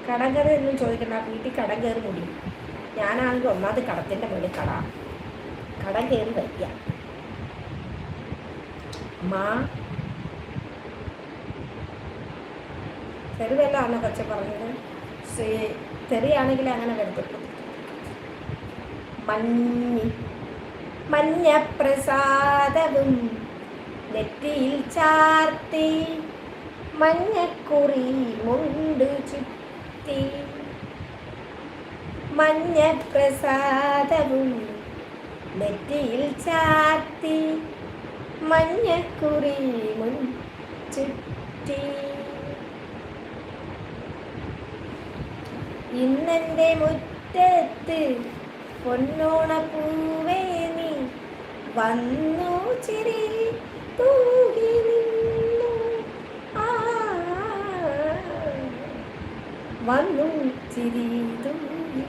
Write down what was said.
കടം കയറി ഒന്നും ചോദിക്കണ്ട, വീട്ടിൽ കടം കയറി മുടിയും. ഞാനാണെങ്കിൽ ഒന്നാമത് കടത്തിൻ്റെ മുകളിൽ കടം കയറി വയ്യ. മാ തെരുവല്ലാണോ കൊച്ച പറഞ്ഞത്? തെറിയാണെങ്കിൽ അങ്ങനെ വരത്തുള്ളൂ. മഞ്ഞപ്രസാദവും നെറ്റിയിൽ ചാർത്തി, മഞ്ഞക്കുറി മുണ്ട് ചുറ്റി. മഞ്ഞപ്രസാദവും നെറ്റിയിൽ ചാർത്തി, മഞ്ഞക്കുറി മുണ്ട് ചുറ്റി. ഇന്നെൻ്റെ മുറ്റത്ത് പൊന്നോണപ്പൂവേ നീ വന്നു ചിരി തൂകി നിന്നു. വന്നു ചിരി തൂകി